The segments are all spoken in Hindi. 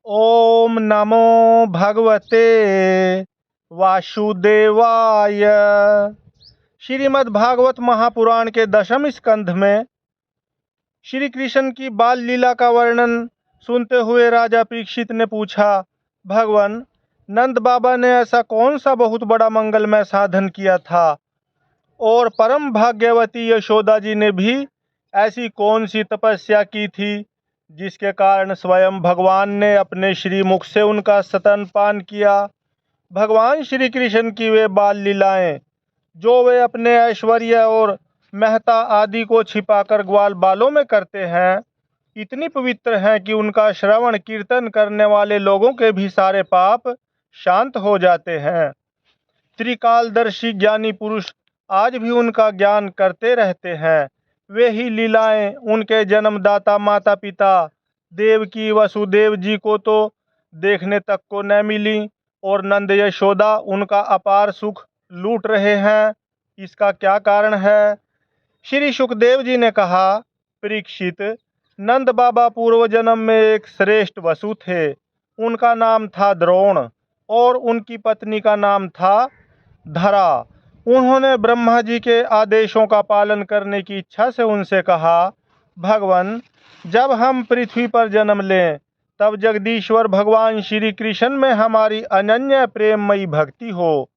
ओम नमो भगवते वासुदेवाय। श्रीमद् भागवत महापुराण के दशम स्कंध में श्री कृष्ण की बाल लीला का वर्णन सुनते हुए राजा परीक्षित ने पूछा, भगवान, नंद बाबा ने ऐसा कौन सा बहुत बड़ा मंगलमय साधन किया था और परम भाग्यवती यशोदा जी ने भी ऐसी कौन सी तपस्या की थी जिसके कारण स्वयं भगवान ने अपने श्रीमुख से उनका स्तनपान किया। भगवान श्री कृष्ण की वे बाल लीलाएं जो वे अपने ऐश्वर्य और महता आदि को छिपाकर ग्वाल बालों में करते हैं, इतनी पवित्र हैं कि उनका श्रवण कीर्तन करने वाले लोगों के भी सारे पाप शांत हो जाते हैं। त्रिकालदर्शी ज्ञानी पुरुष आज भी उनका ज्ञान करते रहते हैं। वे ही लीलाएं उनके जन्मदाता माता पिता देवकी वसुदेव जी को तो देखने तक को न मिली और नंद यशोदा उनका अपार सुख लूट रहे हैं। इसका क्या कारण है? श्री सुखदेव जी ने कहा, परीक्षित, नंद बाबा पूर्व जन्म में एक श्रेष्ठ वसु थे। उनका नाम था द्रोण और उनकी पत्नी का नाम था धरा। उन्होंने ब्रह्मा जी के आदेशों का पालन करने की इच्छा से उनसे कहा, भगवान, जब हम पृथ्वी पर जन्म लें तब जगदीश्वर भगवान श्री कृष्ण में हमारी अनन्य प्रेममयी भक्ति हो,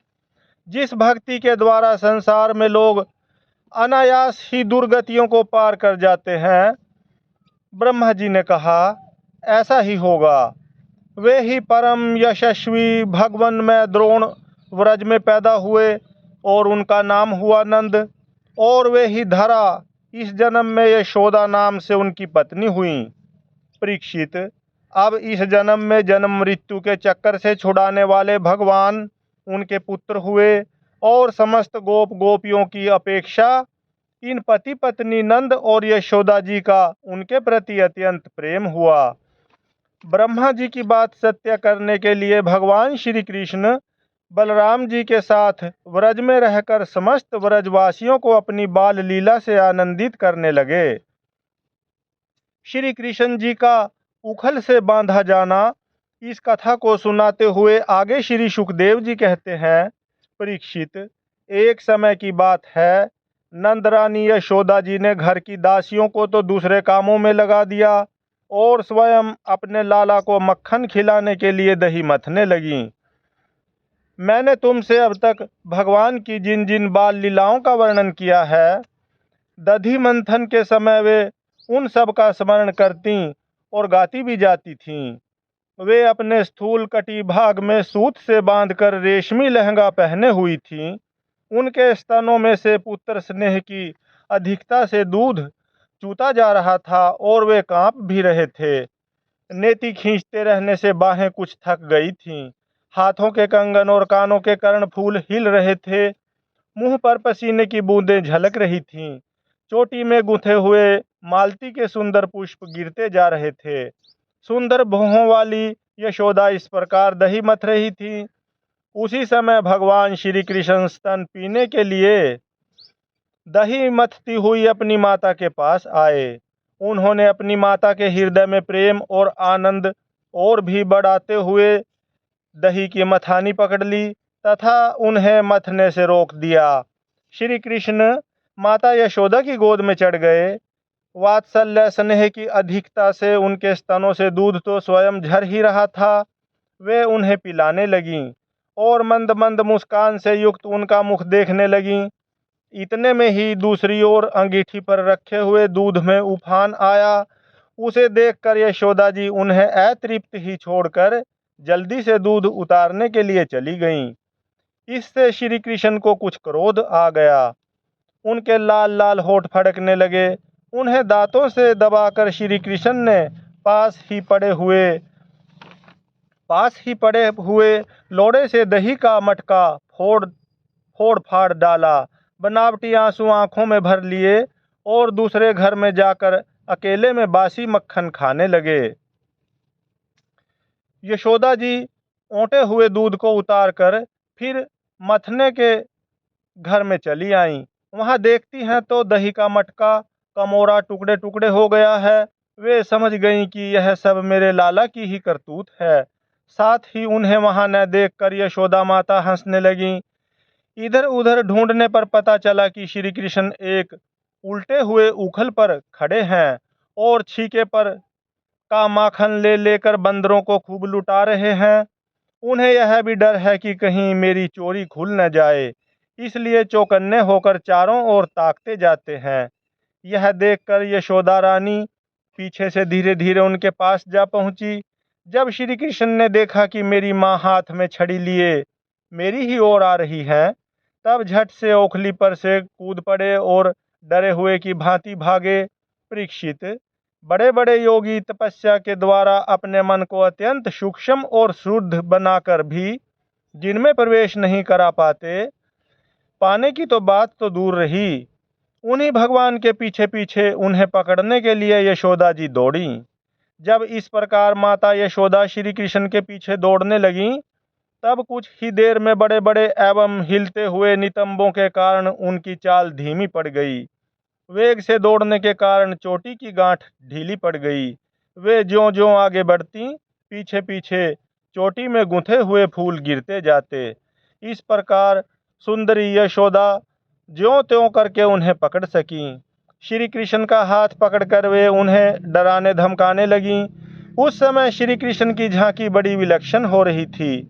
जिस भक्ति के द्वारा संसार में लोग अनायास ही दुर्गतियों को पार कर जाते हैं। ब्रह्मा जी ने कहा, ऐसा ही होगा। वे ही परम यशस्वी भगवान में द्रोण व्रज में पैदा हुए और उनका नाम हुआ नंद, और वे ही धरा इस जन्म में यशोदा नाम से उनकी पत्नी हुई। परीक्षित, अब इस जन्म में जन्म मृत्यु के चक्कर से छुड़ाने वाले भगवान उनके पुत्र हुए और समस्त गोप गोपियों की अपेक्षा इन पति पत्नी नंद और यशोदा जी का उनके प्रति अत्यंत प्रेम हुआ। ब्रह्मा जी की बात सत्य करने के लिए भगवान श्री कृष्ण बलराम जी के साथ व्रज में रहकर समस्त व्रजवासियों को अपनी बाल लीला से आनंदित करने लगे। श्री कृष्ण जी का उखल से बांधा जाना, इस कथा को सुनाते हुए आगे श्री सुखदेव जी कहते हैं, परीक्षित, एक समय की बात है, नंद रानी यशोदा जी ने घर की दासियों को तो दूसरे कामों में लगा दिया और स्वयं अपने लाला को मक्खन खिलाने के लिए दही मथने लगीं। मैंने तुमसे अब तक भगवान की जिन जिन बाल लीलाओं का वर्णन किया है, दधि मंथन के समय वे उन सब का स्मरण करती और गाती भी जाती थीं। वे अपने स्थूल कटी भाग में सूत से बांधकर रेशमी लहंगा पहने हुई थीं। उनके स्तनों में से पुत्र स्नेह की अधिकता से दूध चूता जा रहा था और वे कांप भी रहे थे। नेति खींचते रहने से बाहें कुछ थक गई थीं। हाथों के कंगन और कानों के कर्णफूल हिल रहे थे। मुंह पर पसीने की बूंदें झलक रही थीं। चोटी में गुंथे हुए मालती के सुंदर पुष्प गिरते जा रहे थे। सुंदर भौहों वाली यशोदा इस प्रकार दही मथ रही थी। उसी समय भगवान श्री कृष्ण स्तन पीने के लिए दही मथती हुई अपनी माता के पास आए। उन्होंने अपनी माता के हृदय में प्रेम और आनंद और भी बढ़ाते हुए दही की मथानी पकड़ ली तथा उन्हें मथने से रोक दिया। श्री कृष्ण माता यशोदा की गोद में चढ़ गए। वात्सल्य स्नेह की अधिकता से उनके स्तनों से दूध तो स्वयं झर ही रहा था। वे उन्हें पिलाने लगीं और मंद मंद मुस्कान से युक्त उनका मुख देखने लगीं। इतने में ही दूसरी ओर अंगीठी पर रखे हुए दूध में उफान आया। उसे देखकर यशोदा जी उन्हें अतृप्त ही छोड़कर जल्दी से दूध उतारने के लिए चली गईं। इससे श्री कृष्ण को कुछ क्रोध आ गया। उनके लाल लाल होठ फड़कने लगे। उन्हें दांतों से दबाकर श्री कृष्ण ने पास ही पड़े हुए लोड़े से दही का मटका फोड़ फाड़ डाला। बनावटी आंसू आंखों में भर लिए और दूसरे घर में जाकर अकेले में बासी मक्खन खाने लगे। यशोदा जी ओंटे हुए दूध को उतारकर फिर मथने के घर में चली आईं। वहां देखती हैं तो दही का मटका कमोरा टुकड़े टुकड़े हो गया है। वे समझ गईं कि यह सब मेरे लाला की ही करतूत है। साथ ही उन्हें वहां न देखकर यशोदा माता हंसने लगीं। इधर उधर ढूंढने पर पता चला कि श्री कृष्ण एक उल्टे हुए उखल पर खड़े हैं और छीके पर का माखन ले लेकर बंदरों को खूब लुटा रहे हैं। उन्हें यह भी डर है कि कहीं मेरी चोरी खुल न जाए, इसलिए चौकन्ने होकर चारों ओर ताकते जाते हैं। यह देखकर यशोदा रानी पीछे से धीरे धीरे उनके पास जा पहुंची। जब श्री कृष्ण ने देखा कि मेरी माँ हाथ में छड़ी लिए मेरी ही ओर आ रही है, तब झट से ओखली पर से कूद पड़े और डरे हुए की भांति भागे। परीक्षित, बड़े बड़े योगी तपस्या के द्वारा अपने मन को अत्यंत सूक्ष्म और शुद्ध बनाकर भी जिनमें प्रवेश नहीं करा पाते, पाने की तो बात तो दूर रही, उन्हीं भगवान के पीछे पीछे उन्हें पकड़ने के लिए यशोदा जी दौड़ी। जब इस प्रकार माता यशोदा श्री कृष्ण के पीछे दौड़ने लगीं, तब कुछ ही देर में बड़े बड़े एवं हिलते हुए नितंबों के कारण उनकी चाल धीमी पड़ गई। वेग से दौड़ने के कारण चोटी की गांठ ढीली पड़ गई। वे ज्यों ज्यों आगे बढ़ती, पीछे पीछे चोटी में गुंथे हुए फूल गिरते जाते। इस प्रकार सुंदरी यशोदा ज्यों त्यों करके उन्हें पकड़ सकी। श्री कृष्ण का हाथ पकड़कर वे उन्हें डराने धमकाने लगीं। उस समय श्री कृष्ण की झांकी बड़ी विलक्षण हो रही थी।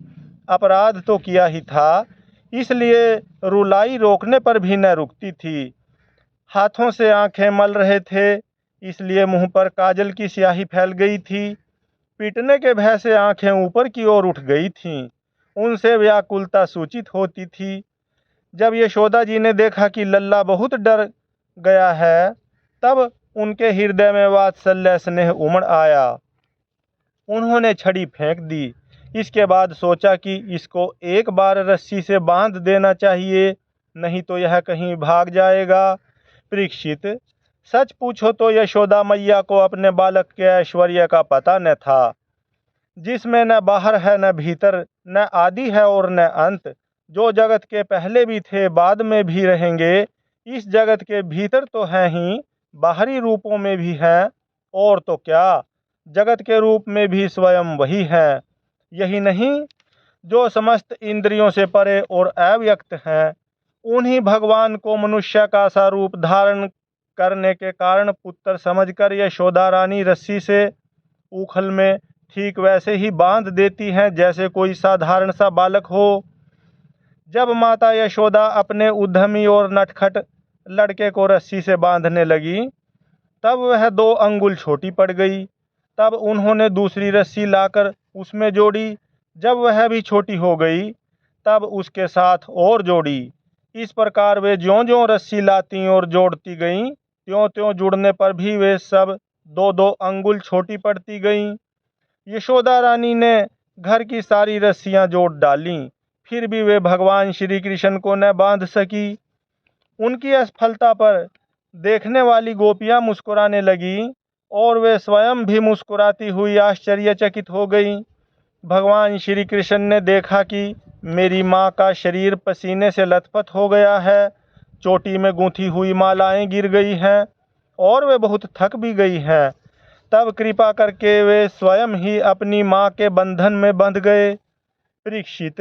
अपराध तो किया ही था, इसलिए रुलाई रोकने पर भी न रुकती थी। हाथों से आंखें मल रहे थे, इसलिए मुंह पर काजल की स्याही फैल गई थी। पीटने के भय से आंखें ऊपर की ओर उठ गई थीं। उनसे व्याकुलता सूचित होती थी। जब यशोदा जी ने देखा कि लल्ला बहुत डर गया है, तब उनके हृदय में वात्सल्य स्नेह उमड़ आया। उन्होंने छड़ी फेंक दी। इसके बाद सोचा कि इसको एक बार रस्सी से बांध देना चाहिए, नहीं तो यह कहीं भाग जाएगा। परीक्षित, सच पूछो तो यशोदा मैया को अपने बालक के ऐश्वर्य का पता न था, जिसमें न बाहर है न भीतर, न आदि है और न अंत, जो जगत के पहले भी थे बाद में भी रहेंगे। इस जगत के भीतर तो हैं ही, बाहरी रूपों में भी हैं, और तो क्या, जगत के रूप में भी स्वयं वही है। यही नहीं, जो समस्त इंद्रियों से परे और अव्यक्त हैं, उन्हीं भगवान को मनुष्य का सा रूप धारण करने के कारण पुत्र समझकर यशोदा रानी रस्सी से उखल में ठीक वैसे ही बांध देती हैं जैसे कोई साधारण सा बालक हो। जब माता यशोदा अपने उद्यमी और नटखट लड़के को रस्सी से बांधने लगी, तब वह 2 अंगुल छोटी पड़ गई। तब उन्होंने दूसरी रस्सी लाकर उसमें जोड़ी। जब वह भी छोटी हो गई, तब उसके साथ और जोड़ी। इस प्रकार वे ज्यों-ज्यों रस्सी लाती और जोड़ती गईं, त्यों-त्यों जुड़ने पर भी वे सब 2-2 अंगुल छोटी पड़ती गईं। यशोदा रानी ने घर की सारी रस्सियां जोड़ डालीं, फिर भी वे भगवान श्री कृष्ण को न बांध सकी। उनकी असफलता पर देखने वाली गोपियां मुस्कुराने लगीं और वे स्वयं भी मुस्कुराती हुई आश्चर्यचकित हो गईं। भगवान श्री कृष्ण ने देखा कि मेरी माँ का शरीर पसीने से लथपथ हो गया है, चोटी में गूंथी हुई मालाएं गिर गई हैं और वे बहुत थक भी गई हैं। तब कृपा करके वे स्वयं ही अपनी माँ के बंधन में बंध गए। परीक्षित,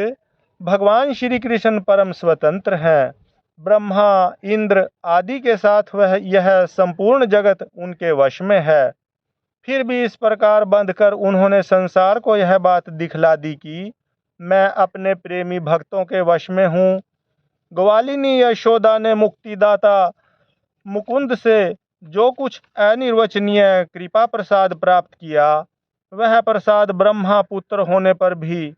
भगवान श्री कृष्ण परम स्वतंत्र हैं। ब्रह्मा, इंद्र आदि के साथ वह यह संपूर्ण जगत उनके वश में है। फिर भी इस प्रकार बंधकर उन्होंने संसार को यह बात दिखला दी कि मैं अपने प्रेमी भक्तों के वश में हूँ। ग्वालिनी यशोदा ने मुक्तिदाता मुकुंद से जो कुछ अनिर्वचनीय कृपा प्रसाद प्राप्त किया, वह प्रसाद ब्रह्मा पुत्र होने पर भी,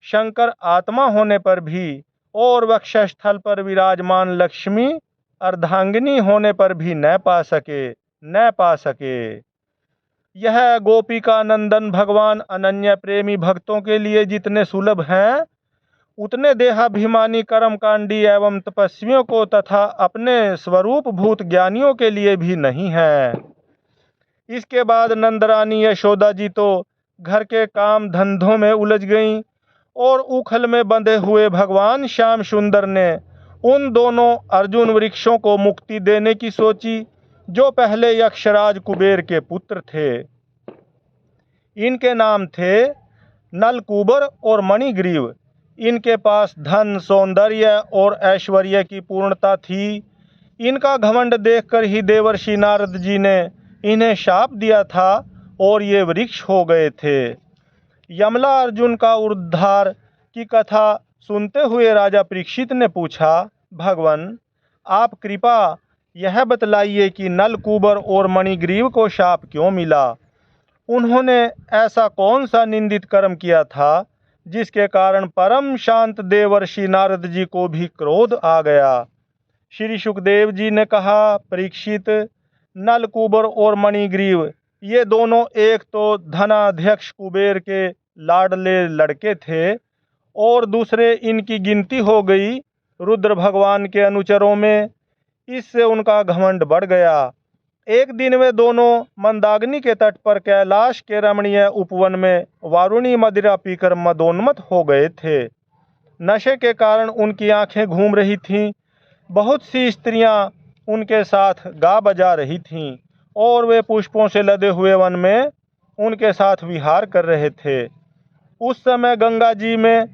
शंकर आत्मा होने पर भी और वक्षस्थल पर विराजमान लक्ष्मी अर्धांगिनी होने पर भी न पा सके। यह गोपिका नंदन भगवान अनन्य प्रेमी भक्तों के लिए जितने सुलभ हैं, उतने देहाभिमानी कर्मकांडी एवं तपस्वियों को तथा अपने स्वरूप भूत ज्ञानियों के लिए भी नहीं है। इसके बाद नंदरानी यशोदा जी तो घर के काम धंधों में उलझ गईं और उखल में बंधे हुए भगवान श्याम सुंदर ने उन दोनों अर्जुन वृक्षों को मुक्ति देने की सोची। जो पहले यक्षराज कुबेर के पुत्र थे। इनके नाम थे नलकूबर और मणिग्रीव। इनके पास धन, सौंदर्य और ऐश्वर्य की पूर्णता थी। इनका घमंड देखकर ही देवर्षि नारद जी ने इन्हें शाप दिया था और ये वृक्ष हो गए थे। यमला अर्जुन का उद्धार की कथा सुनते हुए राजा परीक्षित ने पूछा, भगवान, आप कृपा यह बतलाइए कि नलकूबर और मणिग्रीव को शाप क्यों मिला? उन्होंने ऐसा कौन सा निंदित कर्म किया था जिसके कारण परम शांत देवर्षि नारद जी को भी क्रोध आ गया? श्री सुखदेव जी ने कहा, परीक्षित, नलकूबर और मणिग्रीव ये दोनों एक तो धनाध्यक्ष कुबेर के लाडले लड़के थे और दूसरे इनकी गिनती हो गई रुद्र भगवान के अनुचरों में। इससे उनका घमंड बढ़ गया। एक दिन वे दोनों मंदाग्नि के तट पर कैलाश के रमणीय उपवन में वारुणी मदिरा पीकर मदोन्मत्त हो गए थे। नशे के कारण उनकी आंखें घूम रही थीं। बहुत सी स्त्रियां उनके साथ गा बजा रही थीं और वे पुष्पों से लदे हुए वन में उनके साथ विहार कर रहे थे। उस समय गंगा जी में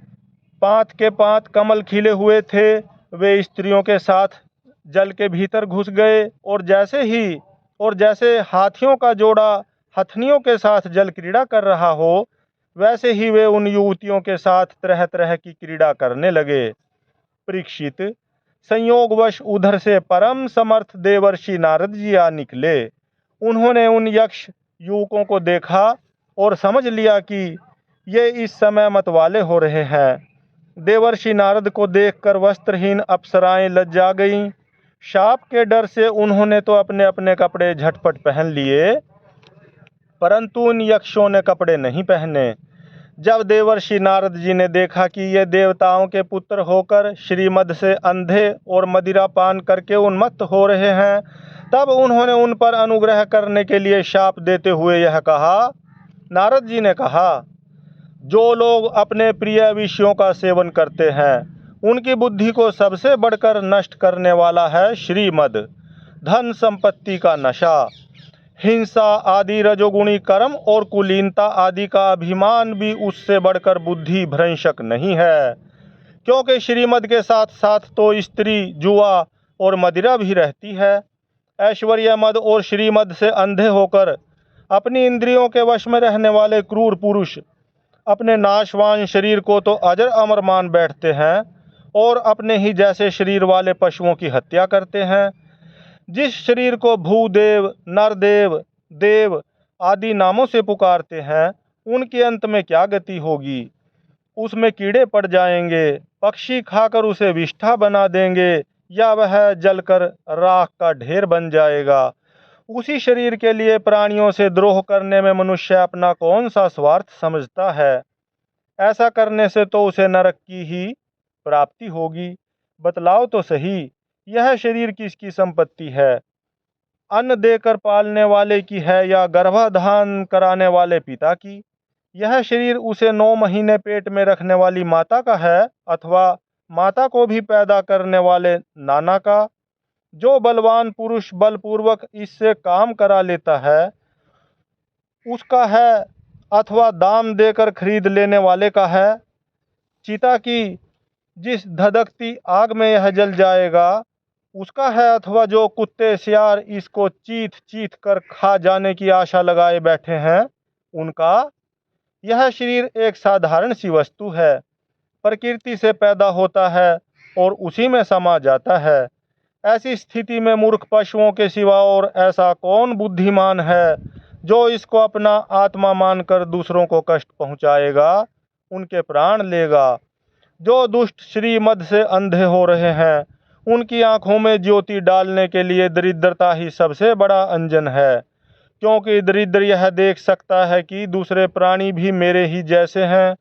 पांत के पांत कमल खिले हुए थे। वे स्त्रियों के साथ जल के भीतर घुस गए और जैसे हाथियों का जोड़ा हथनियों के साथ जल क्रीड़ा कर रहा हो, वैसे ही वे उन युवतियों के साथ तरह तरह की क्रीड़ा करने लगे। परीक्षित, संयोगवश उधर से परम समर्थ देवर्षि नारद जी आ निकले। उन्होंने उन यक्ष युवकों को देखा और समझ लिया कि ये इस समय मतवाले हो रहे हैं। देवर्षि नारद को देखकर वस्त्रहीन अप्सराएं लज्जा गईं। शाप के डर से उन्होंने तो अपने अपने कपड़े झटपट पहन लिए, परंतु उन यक्षों ने कपड़े नहीं पहने। जब देवर्षि नारद जी ने देखा कि ये देवताओं के पुत्र होकर श्रीमद से अंधे और मदिरा पान करके उन्मत्त हो रहे हैं, तब उन्होंने उन पर अनुग्रह करने के लिए शाप देते हुए यह कहा। नारद जी ने कहा, जो लोग अपने प्रिय विषयों का सेवन करते हैं, उनकी बुद्धि को सबसे बढ़कर नष्ट करने वाला है श्रीमद। धन संपत्ति का नशा, हिंसा आदि रजोगुणी कर्म और कुलीनता आदि का अभिमान भी उससे बढ़कर बुद्धि भ्रंशक नहीं है, क्योंकि श्रीमद के साथ साथ तो स्त्री, जुआ और मदिरा भी रहती है। ऐश्वर्य मद और श्रीमद से अंधे होकर अपनी इंद्रियों के वश में रहने वाले क्रूर पुरुष अपने नाशवान शरीर को तो अजर अमर मान बैठते हैं और अपने ही जैसे शरीर वाले पशुओं की हत्या करते हैं। जिस शरीर को भूदेव, नरदेव, देव आदि नामों से पुकारते हैं, उनके अंत में क्या गति होगी? उसमें कीड़े पड़ जाएंगे, पक्षी खाकर उसे विष्ठा बना देंगे या वह जलकर राख का ढेर बन जाएगा। उसी शरीर के लिए प्राणियों से द्रोह करने में मनुष्य अपना कौन सा स्वार्थ समझता है? ऐसा करने से तो उसे नरक की ही प्राप्ति होगी। बतलाओ तो सही, यह शरीर किसकी संपत्ति है? अन्न देकर पालने वाले की है या गर्भाधान कराने वाले पिता की? यह शरीर उसे 9 महीने पेट में रखने वाली माता का है अथवा माता को भी पैदा करने वाले नाना का? जो बलवान पुरुष बलपूर्वक इससे काम करा लेता है उसका है अथवा दाम देकर खरीद लेने वाले का है? चिता की जिस धधकती आग में यह जल जाएगा उसका है अथवा जो कुत्ते सियार इसको चीथ चीथ कर खा जाने की आशा लगाए बैठे हैं उनका? यह शरीर एक साधारण सी वस्तु है, प्रकृति से पैदा होता है और उसी में समा जाता है। ऐसी स्थिति में मूर्ख पशुओं के सिवा और ऐसा कौन बुद्धिमान है जो इसको अपना आत्मा मानकर दूसरों को कष्ट पहुंचाएगा, उनके प्राण लेगा? जो दुष्ट श्रीमद से अंधे हो रहे हैं, उनकी आंखों में ज्योति डालने के लिए दरिद्रता ही सबसे बड़ा अंजन है, क्योंकि दरिद्र यह देख सकता है कि दूसरे प्राणी भी मेरे ही जैसे हैं।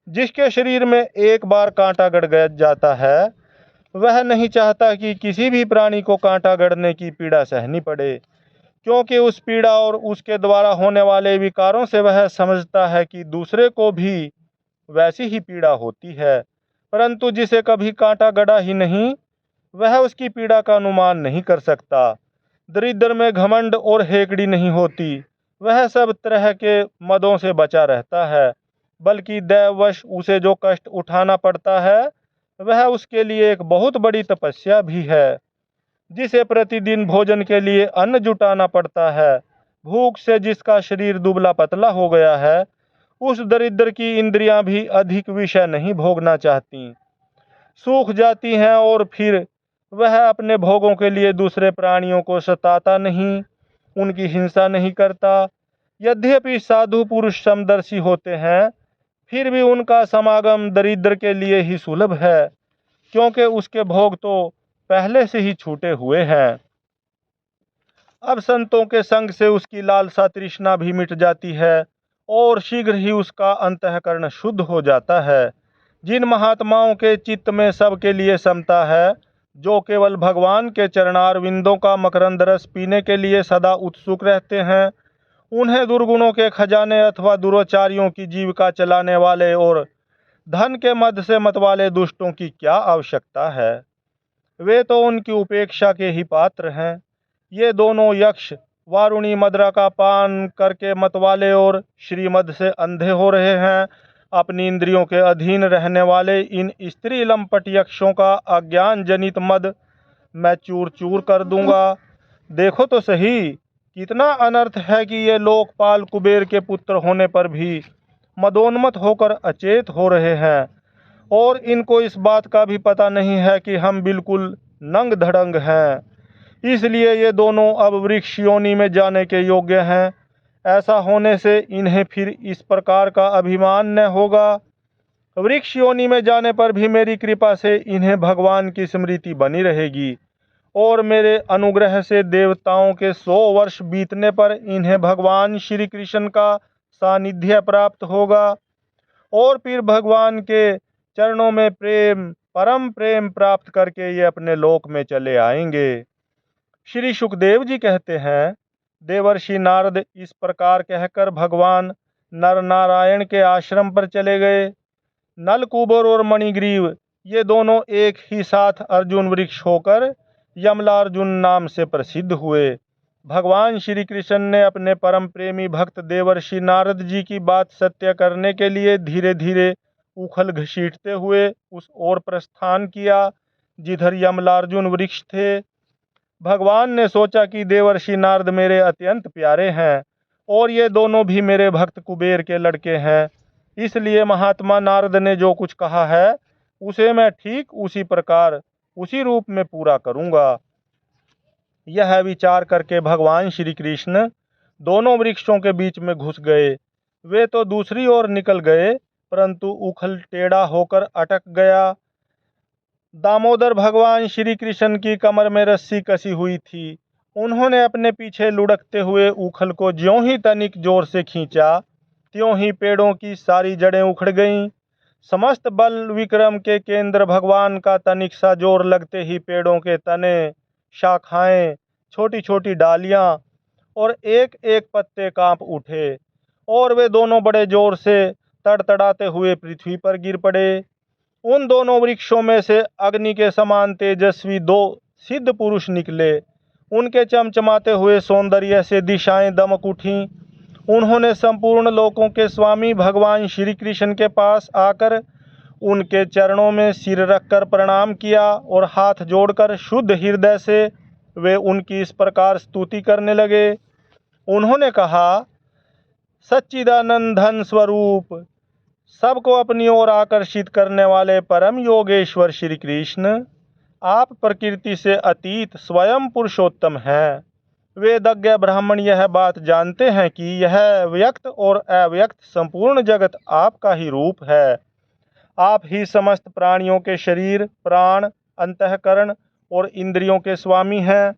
जिसके शरीर में एक बार कांटा गड़ जाता है, वह नहीं चाहता कि किसी भी प्राणी को कांटा गड़ने की पीड़ा सहनी पड़े, क्योंकि उस पीड़ा और उसके द्वारा होने वाले विकारों से वह समझता है कि दूसरे को भी वैसी ही पीड़ा होती है। परंतु जिसे कभी कांटा गड़ा ही नहीं, वह उसकी पीड़ा का अनुमान नहीं कर सकता। दरिद्र में घमंड और हेकड़ी नहीं होती। वह सब तरह के मदों से बचा रहता है, बल्कि दैववश उसे जो कष्ट उठाना पड़ता है वह उसके लिए एक बहुत बड़ी तपस्या भी है। जिसे प्रतिदिन भोजन के लिए अन्न जुटाना पड़ता है, भूख से जिसका शरीर दुबला पतला हो गया है, उस दरिद्र की इंद्रियां भी अधिक विषय नहीं भोगना चाहती, सूख जाती हैं, और फिर वह अपने भोगों के लिए दूसरे प्राणियों को सताता नहीं, उनकी हिंसा नहीं करता। यद्यपि साधु पुरुष समदर्शी होते हैं, फिर भी उनका समागम दरिद्र के लिए ही सुलभ है, क्योंकि उसके भोग तो पहले से ही छूटे हुए हैं। अब संतों के संग से उसकी लालसा तृष्णा भी मिट जाती है और शीघ्र ही उसका अंतःकरण शुद्ध हो जाता है। जिन महात्माओं के चित्त में सबके लिए समता है, जो केवल भगवान के चरणार विंदों का मकरंद रस पीने के लिए सदा उत्सुक रहते हैं, उन्हें दुर्गुणों के खजाने अथवा दुराचारियों की जीविका चलाने वाले और धन के मद से मतवाले दुष्टों की क्या आवश्यकता है। वे तो उनकी उपेक्षा के ही पात्र हैं। ये दोनों यक्ष वारुणी मदरा का पान करके मतवाले और श्रीमद से अंधे हो रहे हैं। अपनी इंद्रियों के अधीन रहने वाले इन स्त्री लंपट यक्षों का अज्ञान जनित मद मैं चूर चूर कर दूंगा। देखो तो सही, कितना अनर्थ है कि ये लोकपाल कुबेर के पुत्र होने पर भी मदोन्मत होकर अचेत हो रहे हैं, और इनको इस बात का भी पता नहीं है कि हम बिल्कुल नंग धड़ंग हैं। इसलिए ये दोनों अब वृक्ष योनि में जाने के योग्य हैं। ऐसा होने से इन्हें फिर इस प्रकार का अभिमान न होगा। वृक्ष योनि में जाने पर भी मेरी कृपा से इन्हें भगवान की स्मृति बनी रहेगी, और मेरे अनुग्रह से देवताओं के 100 वर्ष बीतने पर इन्हें भगवान श्री कृष्ण का सानिध्य प्राप्त होगा, और फिर भगवान के चरणों में परम प्रेम प्राप्त करके ये अपने लोक में चले आएंगे। श्री सुखदेव जी कहते हैं, देवर्षि नारद इस प्रकार कहकर भगवान नर नारायण के आश्रम पर चले गए। नलकूबर और मणिग्रीव ये दोनों एक ही साथ अर्जुन वृक्ष होकर यमलार्जुन नाम से प्रसिद्ध हुए। भगवान श्री कृष्ण ने अपने परम प्रेमी भक्त देवर्षि नारद जी की बात सत्य करने के लिए धीरे धीरे उखल घसीटते हुए उस ओर प्रस्थान किया जिधर यमलार्जुन वृक्ष थे। भगवान ने सोचा कि देवर्षि नारद मेरे अत्यंत प्यारे हैं, और ये दोनों भी मेरे भक्त कुबेर के लड़के हैं, इसलिए महात्मा नारद ने जो कुछ कहा है उसे मैं ठीक उसी प्रकार उसी रूप में पूरा करूंगा। यह विचार करके भगवान श्री कृष्ण दोनों वृक्षों के बीच में घुस गए। वे तो दूसरी ओर निकल गए, परंतु उखल टेढ़ा होकर अटक गया। दामोदर भगवान श्री कृष्ण की कमर में रस्सी कसी हुई थी। उन्होंने अपने पीछे लुढ़कते हुए उखल को ज्यों ही तनिक जोर से खींचा, त्यों ही पेड़ों की सारी जड़ें उखड़ गईं। समस्त बल विक्रम के केंद्र भगवान का तनिक सा जोर लगते ही पेड़ों के तने, शाखाएं, छोटी छोटी डालियां और एक एक पत्ते कांप उठे, और वे दोनों बड़े जोर से तड़तड़ाते हुए पृथ्वी पर गिर पड़े। उन दोनों वृक्षों में से अग्नि के समान तेजस्वी 2 सिद्ध पुरुष निकले। उनके चमचमाते हुए सौंदर्य से दिशाएं दमक उठीं। उन्होंने संपूर्ण लोकों के स्वामी भगवान श्री कृष्ण के पास आकर उनके चरणों में सिर रखकर प्रणाम किया, और हाथ जोड़कर शुद्ध हृदय से वे उनकी इस प्रकार स्तुति करने लगे। उन्होंने कहा, सच्चिदानंदन स्वरूप, सबको अपनी ओर आकर्षित करने वाले परम योगेश्वर श्री कृष्ण, आप प्रकृति से अतीत स्वयं पुरुषोत्तम हैं। वेदज्ञ ब्राह्मण यह बात जानते हैं कि यह व्यक्त और अव्यक्त संपूर्ण जगत आपका ही रूप है। आप ही समस्त प्राणियों के शरीर, प्राण, अंतःकरण और इंद्रियों के स्वामी हैं,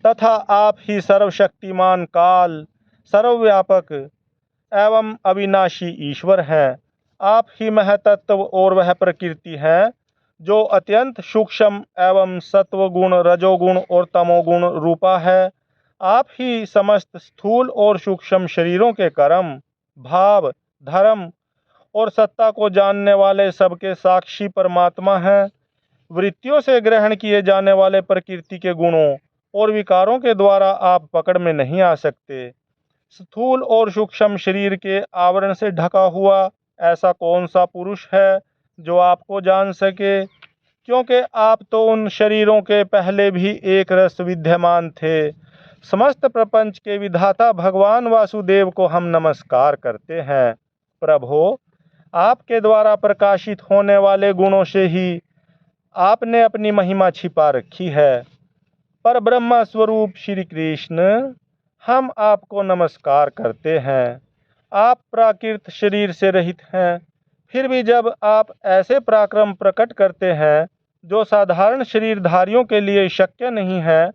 तथा आप ही सर्वशक्तिमान काल, सर्वव्यापक एवं अविनाशी ईश्वर हैं। आप ही महतत्व और वह प्रकृति हैं जो अत्यंत सूक्ष्म एवं सत्वगुण, रजोगुण और तमोगुण रूपा है। आप ही समस्त स्थूल और सूक्ष्म शरीरों के कर्म, भाव, धर्म और सत्ता को जानने वाले सबके साक्षी परमात्मा हैं। वृत्तियों से ग्रहण किए जाने वाले प्रकृति के गुणों और विकारों के द्वारा आप पकड़ में नहीं आ सकते। स्थूल और सूक्ष्म शरीर के आवरण से ढका हुआ ऐसा कौन सा पुरुष है जो आपको जान सके, क्योंकि आप तो उन शरीरों के पहले भी एक रस विद्यमान थे। समस्त प्रपंच के विधाता भगवान वासुदेव को हम नमस्कार करते हैं। प्रभो, आपके द्वारा प्रकाशित होने वाले गुणों से ही आपने अपनी महिमा छिपा रखी है। पर ब्रह्म स्वरूप श्री कृष्ण, हम आपको नमस्कार करते हैं। आप प्राकृत शरीर से रहित हैं, फिर भी जब आप ऐसे पराक्रम प्रकट करते हैं जो साधारण शरीरधारियों के लिए शक्य नहीं है,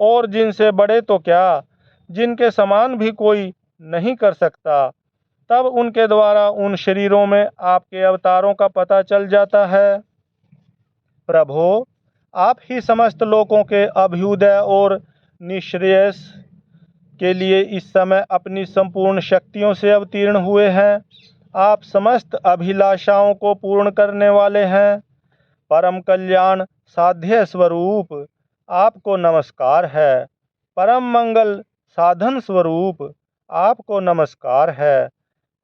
और जिनसे बड़े तो क्या, जिनके समान भी कोई नहीं कर सकता, तब उनके द्वारा उन शरीरों में आपके अवतारों का पता चल जाता है। प्रभो, आप ही समस्त लोगों के अभ्युदय और निःश्रेयस के लिए इस समय अपनी संपूर्ण शक्तियों से अवतीर्ण हुए हैं। आप समस्त अभिलाषाओं को पूर्ण करने वाले हैं। परम कल्याण साध्य स्वरूप, आपको नमस्कार है। परम मंगल साधन स्वरूप, आपको नमस्कार है।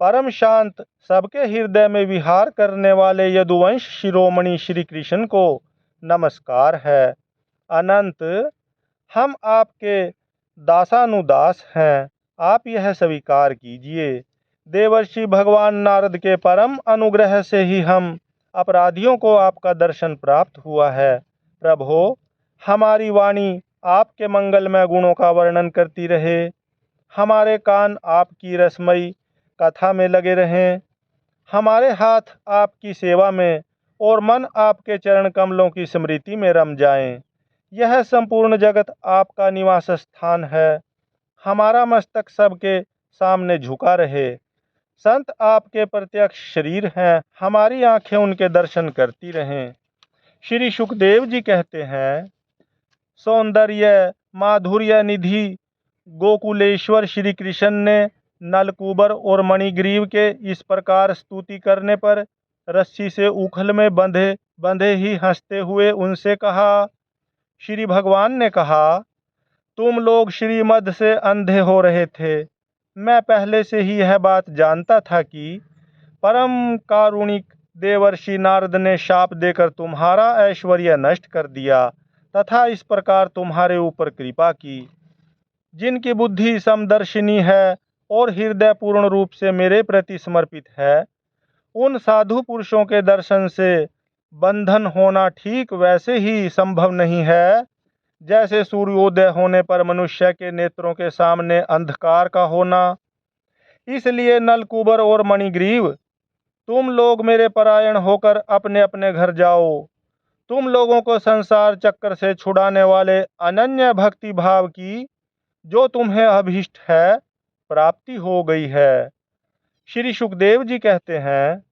परम शांत सबके हृदय में विहार करने वाले यदुवंश शिरोमणि श्री कृष्ण को नमस्कार है। अनंत, हम आपके दासानुदास हैं, आप यह स्वीकार कीजिए। देवर्षि भगवान नारद के परम अनुग्रह से ही हम अपराधियों को आपका दर्शन प्राप्त हुआ है। प्रभो, हमारी वाणी आपके मंगलमय गुणों का वर्णन करती रहे, हमारे कान आपकी रसमयी कथा में लगे रहें, हमारे हाथ आपकी सेवा में और मन आपके चरण कमलों की स्मृति में रम जाएं। यह संपूर्ण जगत आपका निवास स्थान है। हमारा मस्तक सबके सामने झुका रहे। संत आपके प्रत्यक्ष शरीर हैं, हमारी आंखें उनके दर्शन करती रहें। श्री सुखदेव जी कहते हैं, सौंदर्य माधुर्य निधि गोकुलेश्वर श्री कृष्ण ने नलकूबर और मणिग्रीव के इस प्रकार स्तुति करने पर रस्सी से उखल में बंधे बंधे ही हंसते हुए उनसे कहा। श्री भगवान ने कहा, तुम लोग श्रीमद से अंधे हो रहे थे। मैं पहले से ही यह बात जानता था कि परम कारुणिक देवर्षि नारद ने शाप देकर तुम्हारा ऐश्वर्य नष्ट कर दिया तथा इस प्रकार तुम्हारे ऊपर कृपा की। जिनकी बुद्धि समदर्शिनी है और हृदय पूर्ण रूप से मेरे प्रति समर्पित है, उन साधु पुरुषों के दर्शन से बंधन होना ठीक वैसे ही संभव नहीं है जैसे सूर्योदय होने पर मनुष्य के नेत्रों के सामने अंधकार का होना। इसलिए नलकूबर और मणिग्रीव, तुम लोग मेरे परायण होकर अपने अपने घर जाओ। तुम लोगों को संसार चक्कर से छुड़ाने वाले अनन्य भक्ति भाव की जो तुम्हें अभीष्ट है, प्राप्ति हो गई है। श्री सुखदेव जी कहते हैं,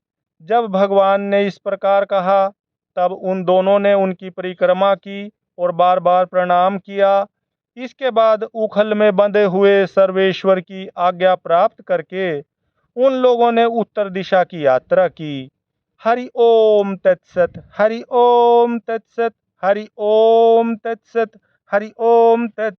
जब भगवान ने इस प्रकार कहा, तब उन दोनों ने उनकी परिक्रमा की और बार बार प्रणाम किया। इसके बाद उखल में बंधे हुए सर्वेश्वर की आज्ञा प्राप्त करके उन लोगों ने उत्तर दिशा की यात्रा की। हरि ओम तत्सत, हरि ओम तत्सत, हरि ओम तत्सत, हरि ओम तत्